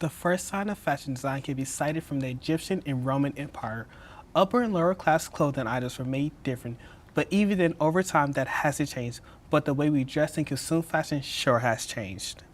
The first sign of fashion design can be cited from the Egyptian and Roman Empire. Upper and lower class clothing items were made different, but even then, over time, that hasn't changed. But the way we dress and consume fashion sure has changed.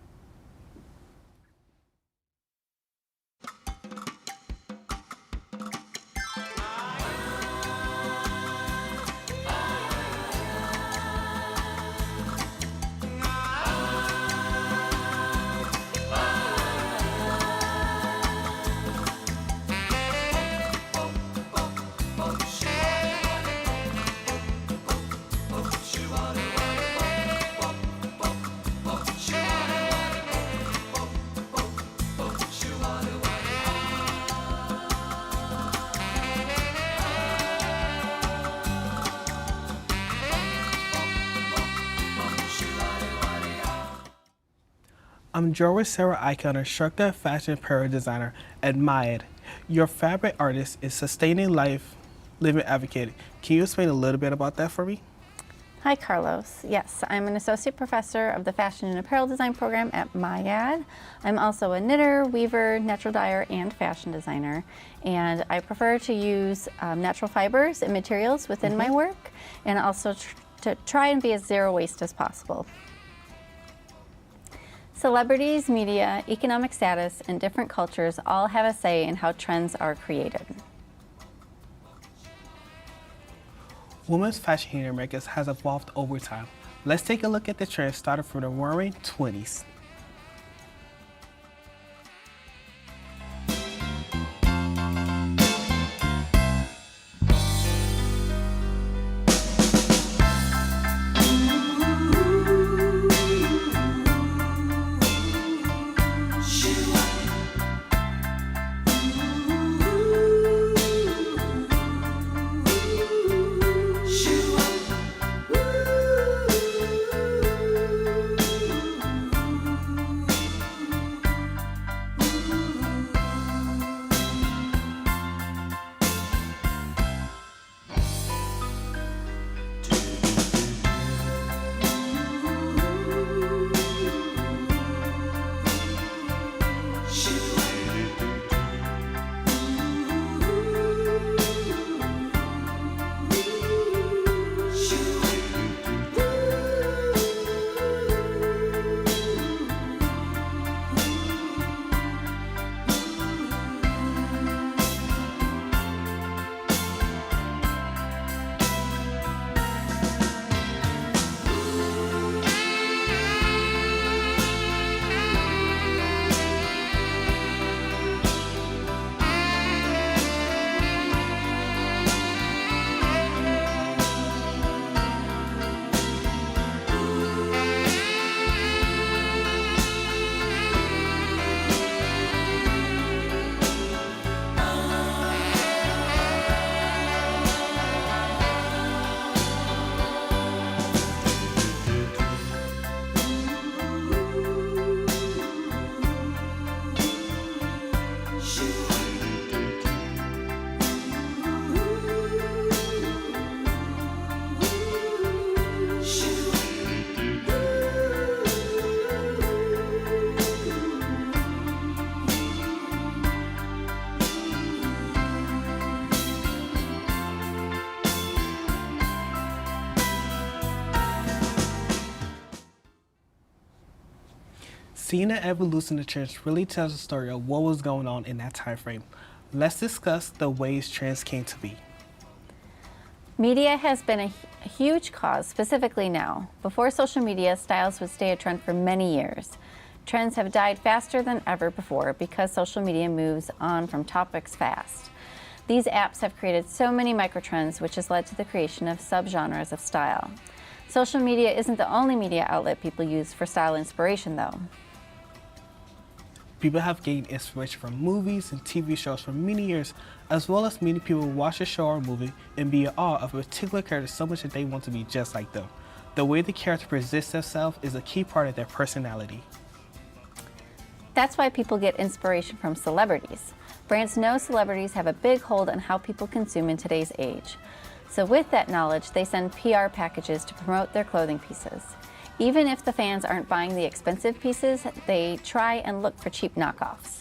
I'm Joris Sarah Icon, instructor, fashion apparel designer at MyEd. Your fabric artist is sustaining life, living advocate. Can you explain a little bit about that for me? Hi, Carlos. Yes, I'm an associate professor of the fashion and apparel design program at MyEd. I'm also a knitter, weaver, natural dyer, and fashion designer. And I prefer to use natural fibers and materials within my work, and also to try and be as zero waste as possible. Celebrities, media, economic status, and different cultures all have a say in how trends are created. Women's fashion here in America has evolved over time. Let's take a look at the trends started from the Roaring '20s. Seeing the evolution of trends really tells the story of what was going on in that time frame. Let's discuss the ways trends came to be. Media has been a huge cause, specifically now. Before social media, styles would stay a trend for many years. Trends have died faster than ever before because social media moves on from topics fast. These apps have created so many microtrends, which has led to the creation of subgenres of style. Social media isn't the only media outlet people use for style inspiration, though. People have gained inspiration from movies and TV shows for many years, as well as many people watch a show or movie and be in awe of a particular character so much that they want to be just like them. The way the character presents themselves is a key part of their personality. That's why people get inspiration from celebrities. Brands know celebrities have a big hold on how people consume in today's age. So with that knowledge, they send PR packages to promote their clothing pieces. Even if the fans aren't buying the expensive pieces, they try and look for cheap knockoffs.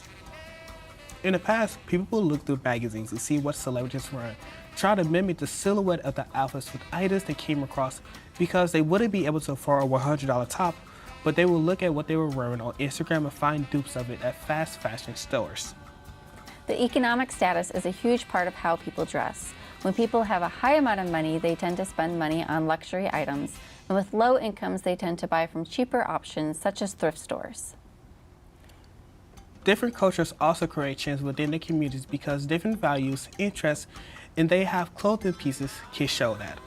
In the past, people would look through magazines to see what celebrities were, try to mimic the silhouette of the outfits with items they came across because they wouldn't be able to afford a $100 top, but they would look at what they were wearing on Instagram and find dupes of it at fast fashion stores. The economic status is a huge part of how people dress. When people have a high amount of money, they tend to spend money on luxury items, and with low incomes, they tend to buy from cheaper options such as thrift stores. Different cultures also create trends within the communities because different values, interests, and they have clothing pieces can show that.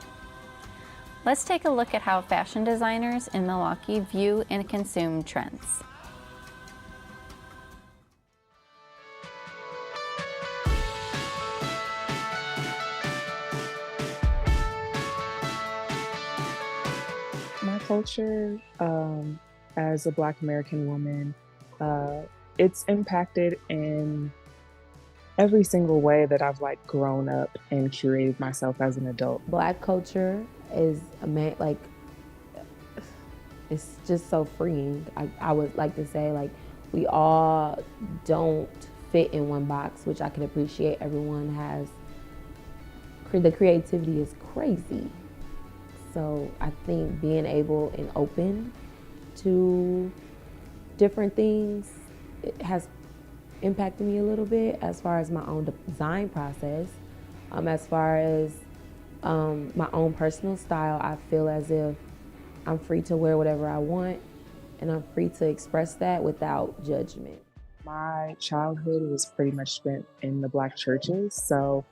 Let's take a look at how fashion designers in Milwaukee view and consume trends. My culture, as a Black American woman, it's impacted in every single way that I've grown up and curated myself as an adult. Black culture is it's just so freeing. I would like to say we all don't fit in one box, which I can appreciate. Everyone has, the creativity is crazy. So I think being able and open to different things, it has impacted me a little bit as far as my own design process. As far as my own personal style, I feel as if I'm free to wear whatever I want and I'm free to express that without judgment. My childhood was pretty much spent in the Black churches, so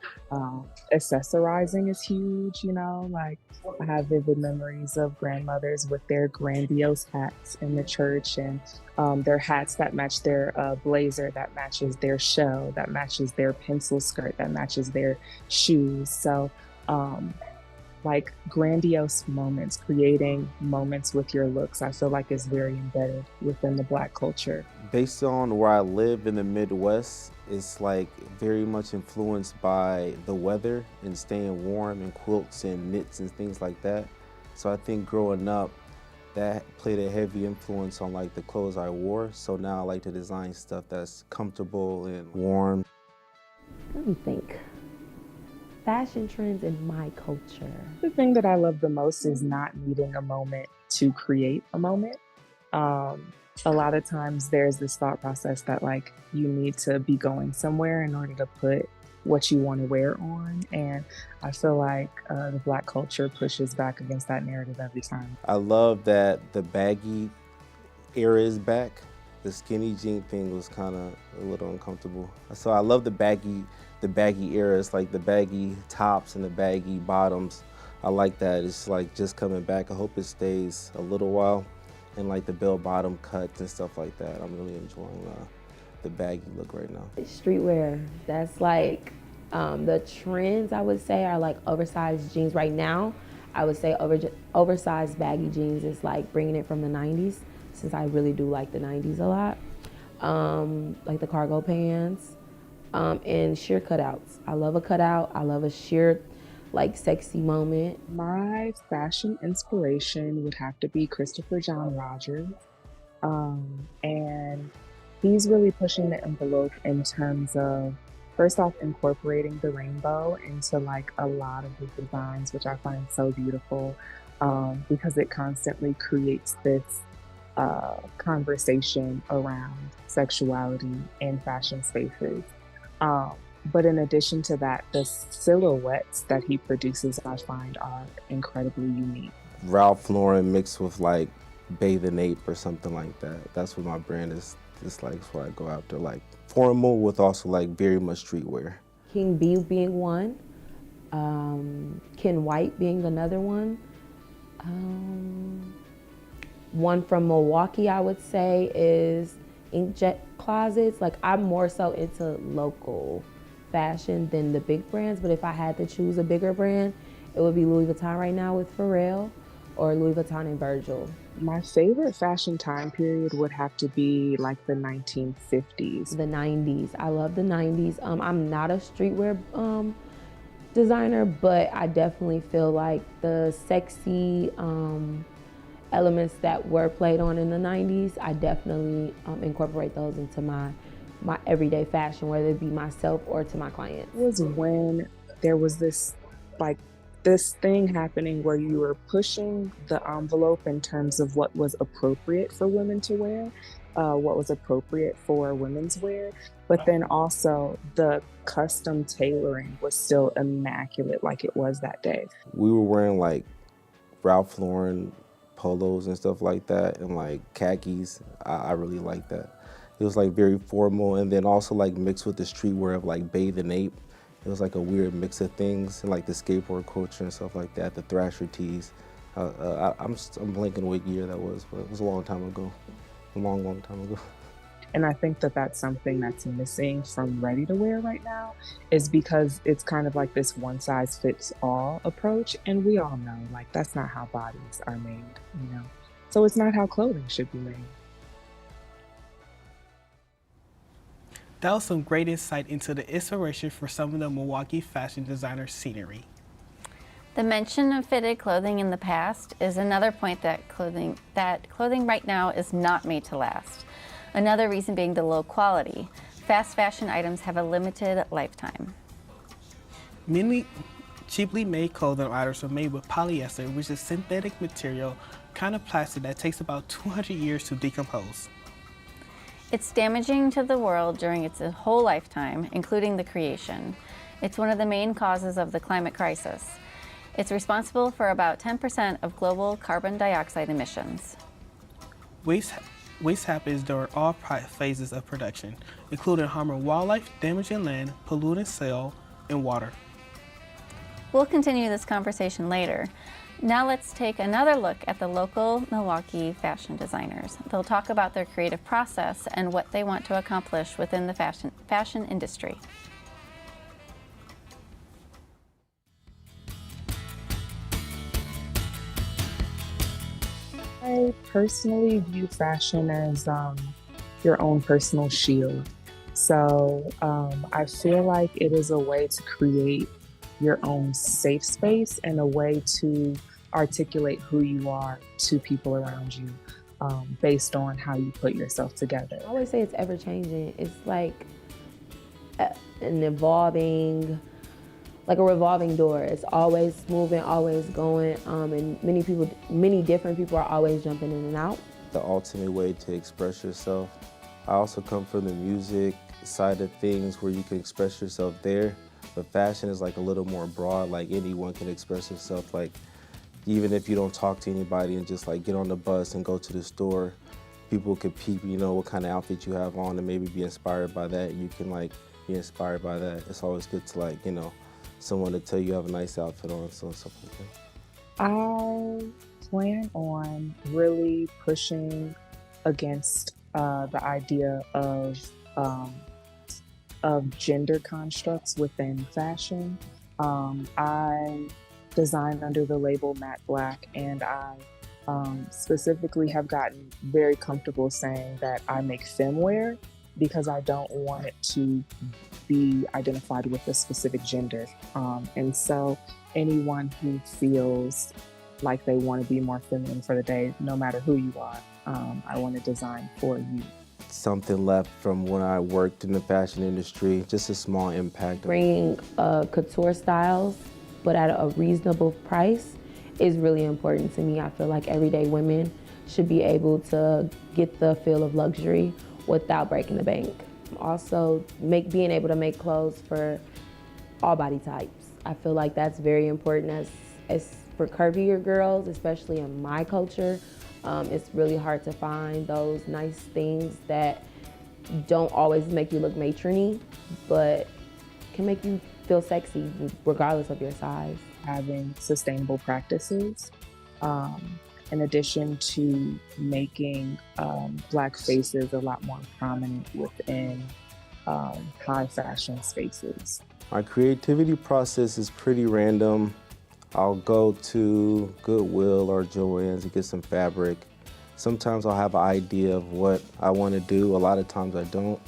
accessorizing is huge, I have vivid memories of grandmothers with their grandiose hats in the church and their hats that match their blazer, that matches their shell, that matches their pencil skirt, that matches their shoes. So grandiose moments, creating moments with your looks, I feel like is very embedded within the Black culture. Based on where I live in the Midwest, it's very much influenced by the weather and staying warm and quilts and knits and things like that. So I think growing up, that played a heavy influence on the clothes I wore. So now I like to design stuff that's comfortable and warm. Let me think. Fashion trends in my culture. The thing that I love the most is not needing a moment to create a moment. A lot of times there's this thought process that you need to be going somewhere in order to put what you want to wear on. And I feel like the Black culture pushes back against that narrative every time. I love that the baggy era is back. The skinny jean thing was kind of a little uncomfortable. So I love the baggy eras, the baggy tops and the baggy bottoms. I like that. It's just coming back. I hope it stays a little while. And the bell-bottom cuts and stuff like that. I'm really enjoying the baggy look right now. Streetwear, that's the trends I would say are oversized jeans right now. I would say oversized baggy jeans is bringing it from the 90s, since I really do like the 90s a lot. The cargo pants and sheer cutouts. I love a cutout. I love a sheer sexy moment. My fashion inspiration would have to be Christopher John Rogers. And he's really pushing the envelope in terms of, first off, incorporating the rainbow into a lot of his designs, which I find so beautiful because it constantly creates this conversation around sexuality in fashion spaces. But in addition to that, the silhouettes that he produces, I find, are incredibly unique. Ralph Lauren mixed with Bathing Ape or something like that. That's what my brand is. It's what I go after, formal with also very much streetwear. King B being one, Ken White being another one. One from Milwaukee, I would say, is Inkjet Closets. I'm more so into local fashion than the big brands, but if I had to choose a bigger brand, it would be Louis Vuitton right now with Pharrell, or Louis Vuitton and Virgil. My favorite fashion time period would have to be the 1950s. The 90s. I love the 90s. I'm not a streetwear designer, but I definitely feel the sexy elements that were played on in the 90s, I definitely incorporate those into my my everyday fashion, whether it be myself or to my clients. It was when there was this thing happening where you were pushing the envelope in terms of what was appropriate for women to wear, what was appropriate for women's wear, but then also the custom tailoring was still immaculate like it was that day. We were wearing like Ralph Lauren polos and stuff like that, and like khakis. I really like that. It was like very formal, and then also like mixed with the streetwear of like Bathe and Ape. It was like a weird mix of things, and like the skateboard culture and stuff like that, the Thrasher tees. I'm blanking what year that was, but it was a long time ago. A long time ago. And I think that that's something that's missing from ready-to-wear right now, is because it's kind of like this one-size-fits-all approach, and we all know, like, that's not how bodies are made, you know? So it's not how clothing should be made. That was some great insight into the inspiration for some of the Milwaukee fashion designer scenery. The mention of fitted clothing in the past is another point that clothing right now is not made to last. Another reason being the low quality. Fast fashion items have a limited lifetime. Many cheaply made clothing items are made with polyester, which is synthetic material, kind of plastic that takes about 200 years to decompose. It's damaging to the world during its whole lifetime, including the creation. It's one of the main causes of the climate crisis. It's responsible for about 10% of global carbon dioxide emissions. Waste happens during all phases of production, including harming wildlife, damaging land, polluting soil, and water. We'll continue this conversation later. Now let's take another look at the local Milwaukee fashion designers. They'll talk about their creative process and what they want to accomplish within the fashion industry. I personally view fashion as your own personal shield. So I feel like it is a way to create your own safe space and a way to articulate who you are to people around you based on how you put yourself together. I always say it's ever changing. It's like an evolving, like a revolving door. It's always moving, always going, and many different people are always jumping in and out. The ultimate way to express yourself. I also come from the music side of things where you can express yourself there, but fashion is like a little more broad, like anyone can express yourself. Like even if you don't talk to anybody and just like get on the bus and go to the store, people could peep, you know, what kind of outfit you have on and maybe be inspired by that. You can like be inspired by that. It's always good to like, you know, someone to tell you have a nice outfit on, so stuff like that. I plan on really pushing against the idea of gender constructs within fashion. I design under the label Matte Black, and I specifically have gotten very comfortable saying that I make femwear because I don't want it to be identified with a specific gender. And so anyone who feels like they want to be more feminine for the day, no matter who you are, I want to design for you. Something left from when I worked in the fashion industry, just a small impact. Bringing couture styles, but at a reasonable price, is really important to me. I feel like everyday women should be able to get the feel of luxury without breaking the bank. Also, being able to make clothes for all body types. I feel like that's very important as for curvier girls, especially in my culture. It's really hard to find those nice things that don't always make you look matronly, but can make you feel sexy regardless of your size. Having sustainable practices, in addition to making Black faces a lot more prominent within high fashion spaces. My creativity process is pretty random. I'll go to Goodwill or Joann's to get some fabric. Sometimes I'll have an idea of what I want to do. A lot of times I don't.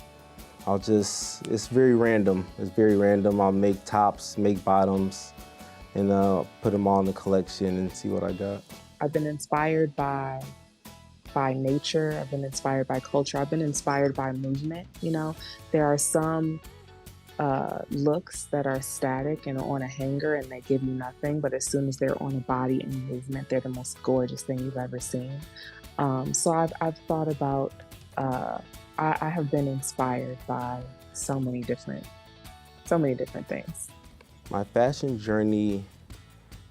It's very random. It's very random. I'll make tops, make bottoms, and put them all in the collection and see what I got. I've been inspired by by nature. I've been inspired by culture. I've been inspired by movement. You know, there are some looks that are static and on a hanger and they give you nothing, but as soon as they're on a body in movement, they're the most gorgeous thing you've ever seen. So I've thought about, I have been inspired by so many different things. My fashion journey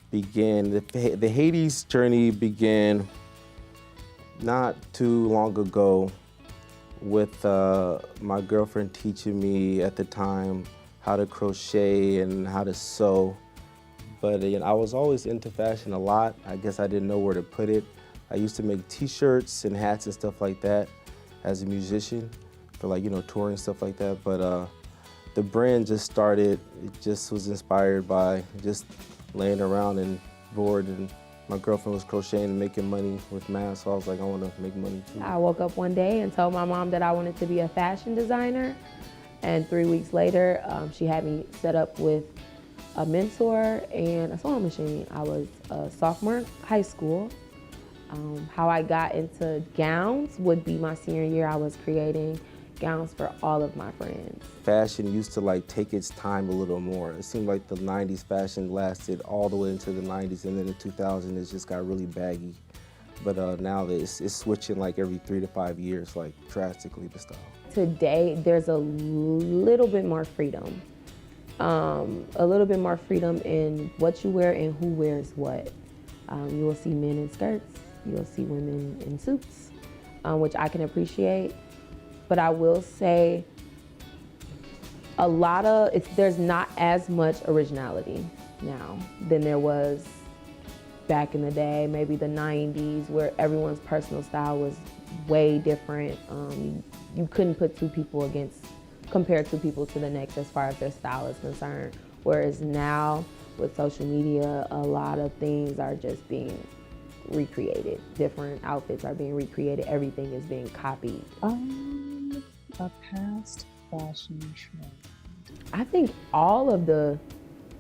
began, the Hades journey began not too long ago with my girlfriend teaching me at the time how to crochet and how to sew. But I was always into fashion a lot. I guess I didn't know where to put it. I used to make t-shirts and hats and stuff like that as a musician for touring, stuff like that. But the brand just started, it just was inspired by just laying around and bored, and my girlfriend was crocheting and making money with masks, so I was like, I want to make money too. I woke up one day and told my mom that I wanted to be a fashion designer, and 3 weeks later, she had me set up with a mentor and a sewing machine. I was a sophomore in high school. How I got into gowns would be my senior year. I was creating gowns for all of my friends. Fashion used to take its time a little more. It seemed like the 90s fashion lasted all the way into the 90s, and then in 2000 it just got really baggy. But now it's switching every 3 to 5 years, drastically, the style. Today there's a little bit more freedom. A little bit more freedom in what you wear and who wears what. You will see men in skirts, you'll see women in suits, which I can appreciate. But I will say there's not as much originality now than there was back in the day, maybe the 90s, where everyone's personal style was way different. You couldn't put compare two people to the next as far as their style is concerned. Whereas now with social media, a lot of things are just being recreated. Different outfits are being recreated. Everything is being copied. A past fashion trend. I think all of the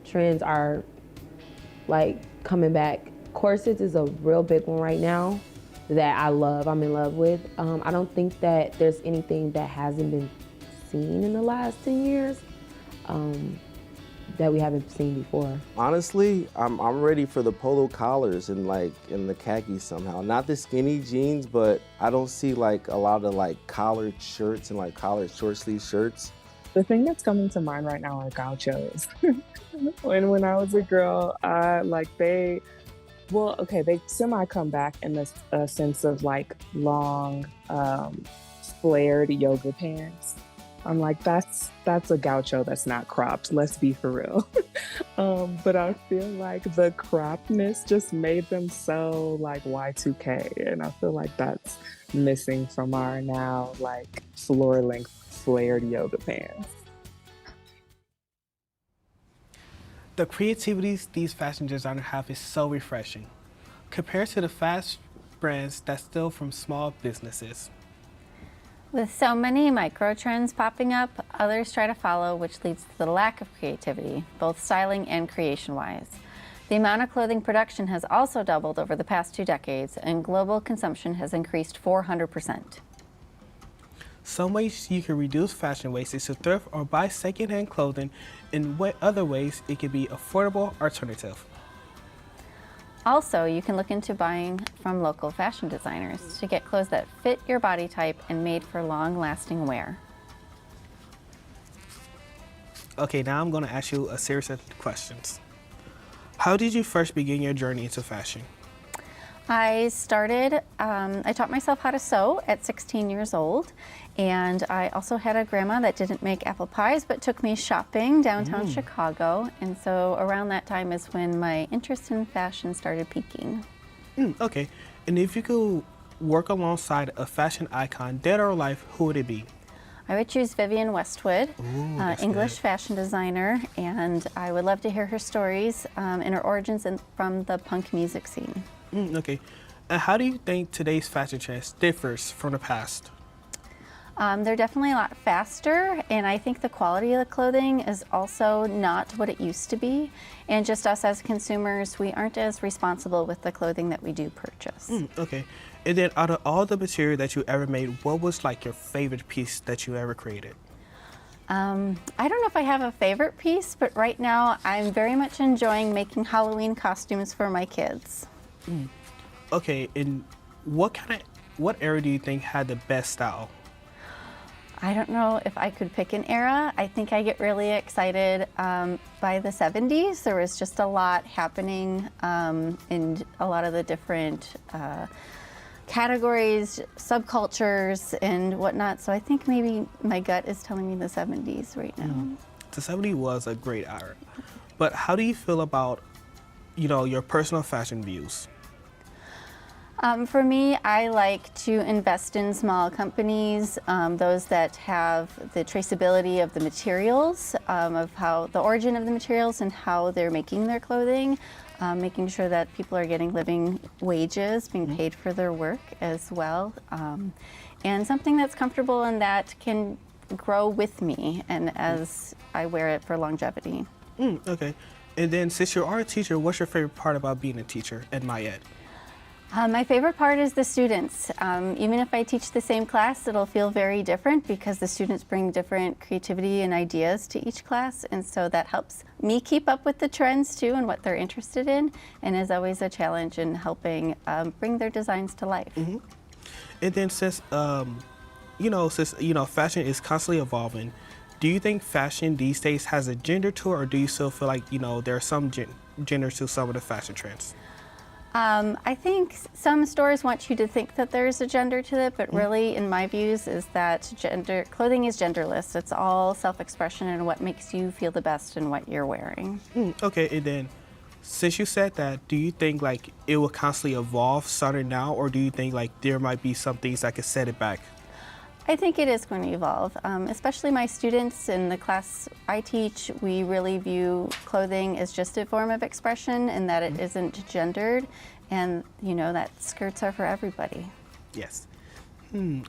trends are coming back. Corsets is a real big one right now that I'm in love with. I don't think that there's anything that hasn't been seen in the last 10 years that we haven't seen before. Honestly, I'm ready for the polo collars and the khakis somehow. Not the skinny jeans, but I don't see a lot of collared shirts and collared short sleeve shirts. The thing that's coming to mind right now are gauchos. when I was a girl, they semi come back in the sense of long flared yoga pants. I'm like, that's a gaucho that's not cropped. Let's be for real. But I feel like the croppedness just made them so Y2K. And I feel like that's missing from our now floor length flared yoga pants. The creativity these fashion designers have is so refreshing, compared to the fast brands that steal from small businesses. With so many micro trends popping up, others try to follow, which leads to the lack of creativity, both styling and creation-wise. The amount of clothing production has also doubled over the past 2 decades, and global consumption has increased 400%. Some ways you can reduce fashion waste is to thrift or buy secondhand clothing. In other ways, it can be affordable alternative. Also, you can look into buying from local fashion designers to get clothes that fit your body type and made for long-lasting wear. Okay, now I'm going to ask you a series of questions. How did you first begin your journey into fashion? I taught myself how to sew at 16 years old, and I also had a grandma that didn't make apple pies but took me shopping downtown Chicago, and so around that time is when my interest in fashion started peaking. Okay, and if you could work alongside a fashion icon, dead or alive, who would it be? I would choose Vivienne Westwood, English good. fashion designer, and I would love to hear her stories and her origins from the punk music scene. Okay, and how do you think today's fashion trends differs from the past? They're definitely a lot faster, and I think the quality of the clothing is also not what it used to be. And just us as consumers, we aren't as responsible with the clothing that we do purchase. Okay. And then out of all the material that you ever made, what was like your favorite piece that you ever created? I don't know if I have a favorite piece, but right now I'm very much enjoying making Halloween costumes for my kids. Okay, and what era do you think had the best style? I don't know if I could pick an era. I think I get really excited by the 70s. There was just a lot happening in a lot of the different categories, subcultures, and whatnot. So I think maybe my gut is telling me the 70s right now. The 70s was a great era. But how do you feel about, your personal fashion views? For me, I like to invest in small companies, those that have the traceability of the materials, of how the origin of the materials and how they're making their clothing, making sure that people are getting living wages, being paid for their work as well, and something that's comfortable and that can grow with me and as I wear it for longevity. Okay. And then since you are a teacher, what's your favorite part about being a teacher at Mayette? My favorite part is the students. Even if I teach the same class, it'll feel very different because the students bring different creativity and ideas to each class, and so that helps me keep up with the trends too and what they're interested in, and is always a challenge in helping bring their designs to life. And then since fashion is constantly evolving, do you think fashion these days has a gender to it, or do you still feel like there are some gender to some of the fashion trends? I think some stores want you to think that there's a gender to it, but really, in my views, is that clothing is genderless. It's all self-expression and what makes you feel the best in what you're wearing. Okay, and then since you said that, do you think like it will constantly evolve starting now, or do you think like there might be some things that could set it back? I think it is going to evolve, especially my students in the class I teach. We really view clothing as just a form of expression and that it isn't gendered, and that skirts are for everybody. Yes.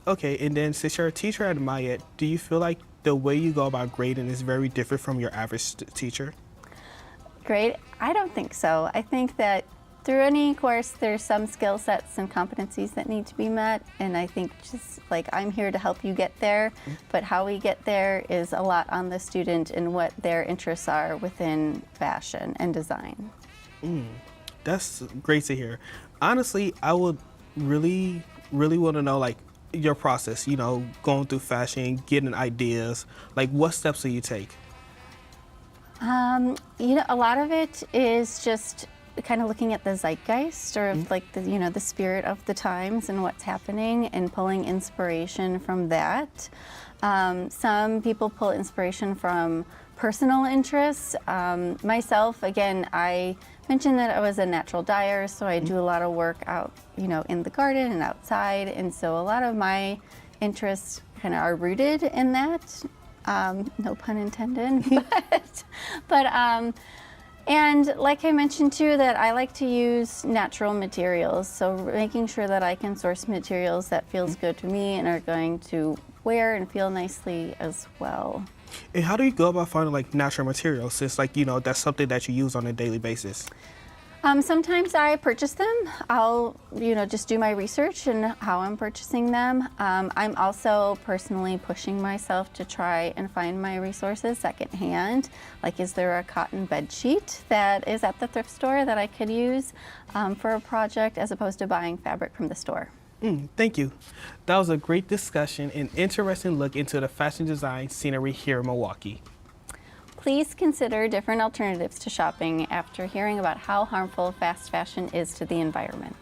Okay, and then since you're a teacher at Mayette, do you feel like the way you go about grading is very different from your average teacher? Great. I don't think so. I think that through any course, there's some skill sets and competencies that need to be met, and I think just like I'm here to help you get there, but how we get there is a lot on the student and what their interests are within fashion and design. That's great to hear. Honestly, I would really want to know like your process, going through fashion, getting ideas, like what steps do you take? A lot of it is just kind of looking at the zeitgeist or like the spirit of the times and what's happening and pulling inspiration from that. Some people pull inspiration from personal interests. Myself, again, I mentioned that I was a natural dyer, so I do a lot of work out, in the garden and outside, and so a lot of my interests kind of are rooted in that. No pun intended, but and like I mentioned too, that I like to use natural materials, so making sure that I can source materials that feels good to me and are going to wear and feel nicely as well. And how do you go about finding like natural materials, since that's something that you use on a daily basis? Sometimes I purchase them. I'll, just do my research and how I'm purchasing them. I'm also personally pushing myself to try and find my resources secondhand. Like, is there a cotton bed sheet that is at the thrift store that I could use for a project as opposed to buying fabric from the store? Thank you. That was a great discussion and interesting look into the fashion design scenery here in Milwaukee. Please consider different alternatives to shopping after hearing about how harmful fast fashion is to the environment.